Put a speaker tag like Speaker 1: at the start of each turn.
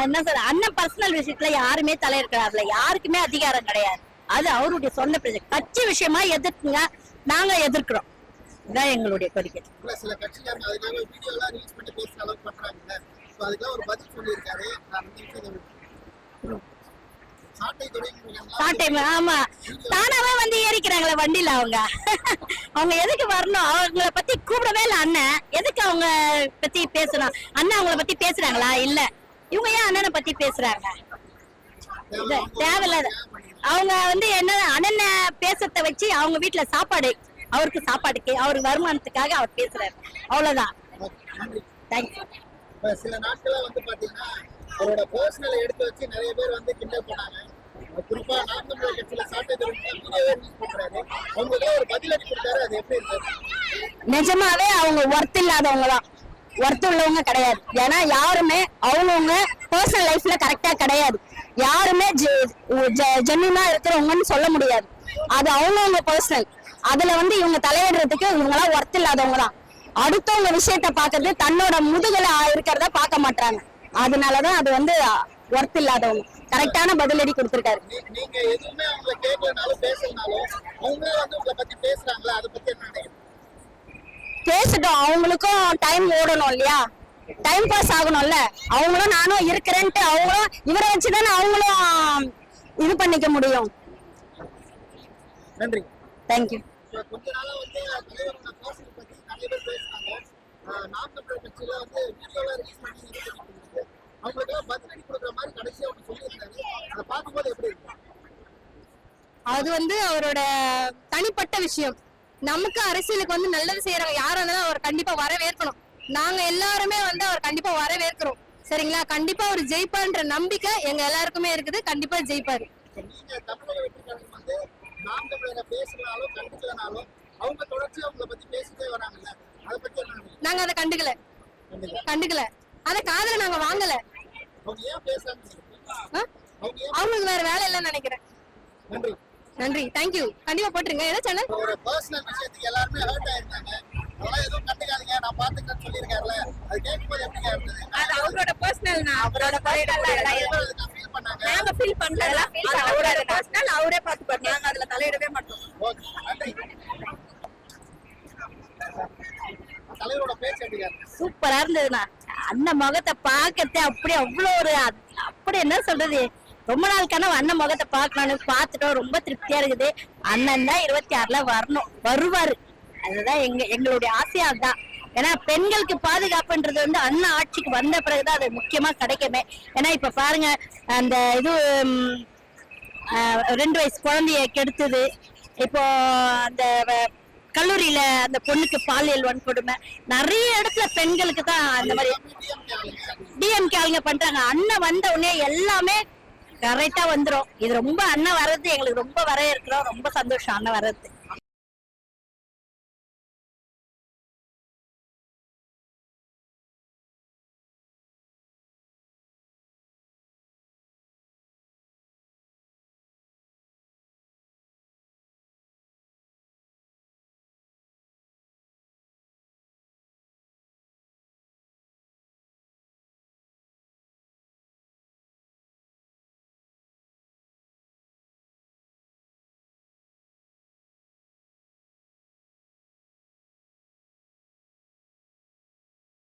Speaker 1: என்ன சார், அண்ணன் பர்சனல் விஷயத்துல யாருமே தலையிடக்கூடாதுல, யாருக்குமே அதிகாரம் கிடையாது. அது அவருடைய சொந்த பிரச்சனை. கட்சி விஷயமா எதிர்க்குங்க, நாங்க எதிர்க்கிறோம். இதான் எங்களுடைய கோரிக்கை.
Speaker 2: சில கட்சிக்காரங்க அதுக்காக வீடியோ எல்லாம் ரிலீஸ் பண்ணி பேசுற அளவுக்கு பண்றாங்க. அதுக்காக ஒரு பதில் சொல்லியிருக்காரு.
Speaker 1: ஆமா, தானாவே வந்து ஏறிக்கிறாங்களே வண்டியில. அவங்க எதுக்கு வரணும்? அவங்கள பத்தி கூப்பிடவே இல்ல அண்ணன். எதுக்கு அவங்க பத்தி பேசணும்? அண்ணன் அவங்கள பத்தி பேசுறாங்களா? இல்ல. இவங்க ஏன் அண்ணனை பத்தி பேசுறாங்க? தேவையில்லாத. அவங்க வந்து என்ன, அண்ணனை பேசத்தை வச்சு அவங்க வீட்டுல சாப்பாடு, அவருக்கு சாப்பாடுக்கு, அவருக்கு வருமானத்துக்காக அவர் பேசுறாரு. அவ்வளவுதான். தேங்க்யூ.
Speaker 2: சில நாட்களா வந்து பாத்தீங்கன்னா அவரோட பர்சனலை எடுத்து வச்சு நிறைய பேர் வந்து கிண்டல் பண்ணாங்க. குறிப்பா நாம் தமிழர் கட்சியில அவங்க ஒரு பதிலடி கொடுத்தாரு. அது எப்படி இருக்காரு?
Speaker 1: நிஜமாவே அவங்க ஒர்த் இல்லாதவங்கதான், ஒர்த் உள்ளவங்க கிடையாது. ஏன்னா யாருமே அவங்கவுங்க பர்சனல் லைஃப்ல கரெக்டா கிடையாது. யாருமே ஜென்யூனா இருக்கிறவங்கன்னு சொல்ல முடியாது. அது அவங்கவுங்க பர்சனல். அதுல வந்து இவங்க தலையிடுறதுக்கு இவங்கெல்லாம் ஒர்த் இல்லாதவங்க தான். அடுத்தவங்க விஷயத்த பாக்குறது, தன்னோட முதுகுல இருக்கிறத பார்க்க மாட்டாங்க. அதனாலதான் அது வந்து ஒர்த் இல்லாதவங்க. கரெக்டான பதிலடி கொடுத்திருக்காரு.
Speaker 2: நீங்க எதுவுமே அவங்களை கேட்கலனாலும் பேசலனாலும் அவங்களே வந்து உங்களை பத்தி பேசுறாங்களா? அதை பத்தி என்ன நினைக்கிறீங்க?
Speaker 1: பேசட்டும், அவங்களுக்கும் டைம் ஓடணும் இல்லையா? டைம் பாஸ் ஆகணும்ல. அவங்களும் நானும் இருக்கிறேன்ட்டு அவங்களும் இவரை வச்சுதானே அவங்களும் இது பண்ணிக்க முடியும்.
Speaker 2: நன்றி.
Speaker 1: தேங்க்யூ.
Speaker 2: கொஞ்ச நாளா வந்து தலைவர் பர்சனல் பத்தி நிறைய பேர் பேசுறாங்க. நாம் தமிழர் கட்சியில வந்து வீடியோலாம் ரிலீஸ் பண்ணி அவங்களுக்கு பதிலடி கொடுக்குற மாதிரி கடைசியா அவங்க சொல்லியிருந்தாரு. அதை பார்க்கும்போது எப்படி இருக்கு?
Speaker 3: அது வந்து அவரோட தனிப்பட்ட விஷயம். நமக்கு அரசியலுக்கு வந்து நல்லது செய்யறவங்க யாரா இருந்தாலும் அவர் கண்டிப்பா வரவேற்கணும். நாங்க எல்லாருமே வந்து அவர் கண்டிப்பா வரவேற்கிறோம். சரிங்களா? கண்டிப்பா அவர் ஜெயிப்பார்ன்ற நம்பிக்கை எங்க எல்லாருக்குமே இருக்குது. கண்டிப்பா ஜெயிப்பாரு.
Speaker 2: நீங்க தமிழக வெற்றி கழகம் வந்து நாம் தமிழரை பேசுனாலும் கண்டுக்கலனாலும் அவங்க தொடர்ச்சி அவங்களை பத்தி பேசிட்டே வராங்கல்ல, அதை பத்தி என்ன?
Speaker 3: நாங்க அதை கண்டுக்கல. அத காதுல நாங்க வாங்கல.
Speaker 2: அவங்க ஏன் பேசுறாங்க?
Speaker 3: அவங்களுக்கு வேற வேலை இல்லைன்னு நினைக்கிறேன். நன்றி. தேங்க்யூ. கண்டிப்பா போட்டுருங்க. என்ன சேனல்?
Speaker 2: ஒரு பர்சனல் விஷயத்துக்கு எல்லாரும் ஹர்ட் ஆயிருந்தாங்க. அதெல்லாம் எதுவும் கண்டுக்காதீங்க, நான் பாத்துக்கிறேன்னு சொல்லியிருக்காருல, அது கேட்கும்போது எப்படி இருந்தது?
Speaker 1: அது அவரோட பர்சனல். அவரோட பர்சனல்
Speaker 2: ஃபீல் பண்ணாங்க.
Speaker 1: நாங்க ஃபீல் பண்ணல. அவரோட பர்சனல் அவரே பார்த்து பண்ணாங்க. அதுல தலையிடவே மாட்டோம்.
Speaker 2: ஓகே, நன்றி. தலைவரோட பேச்சு எப்படி இருந்துச்சு?
Speaker 1: சூப்பரா இருந்ததுண்ணா. அண்ணன் முகத்தை பார்க்கறது அப்படியே அவ்வளோ ஒரு, அப்படி என்ன சொல்றது, ரொம்ப நாள் கனவு அண்ணன் முகத்தை பார்க்கணும்னு பார்த்துட்டோம். ரொம்ப திருப்தியா இருக்குது. அண்ணன் தான் 26ல வரணும், வருவாரு. அதுதான் எங்களுடைய ஆசையா. அதுதான். ஏன்னா பெண்களுக்கு பாதுகாப்புன்றது வந்து அண்ணன் ஆட்சிக்கு வந்த பிறகுதான் அது முக்கியமா கிடைக்குமே. ஏன்னா இப்ப பாருங்க, அந்த இது 2 வயசு குழந்தைய கெடுத்தது, இப்போ அந்த கல்லூரியில அந்த பொண்ணுக்கு பாலியல் வன்கொடுமை, நிறைய இடத்துல பெண்களுக்கு தான் அந்த மாதிரி டிஎம்கே ஆளுங்க பண்றாங்க. அண்ணன் வந்த உடனே எல்லாமே கரெக்டா வந்துரும். இது ரொம்ப அண்ணன் வர்றது எங்களுக்கு ரொம்ப வரவேற்கிறோம். ரொம்ப சந்தோஷம் அண்ணன் வர்றது.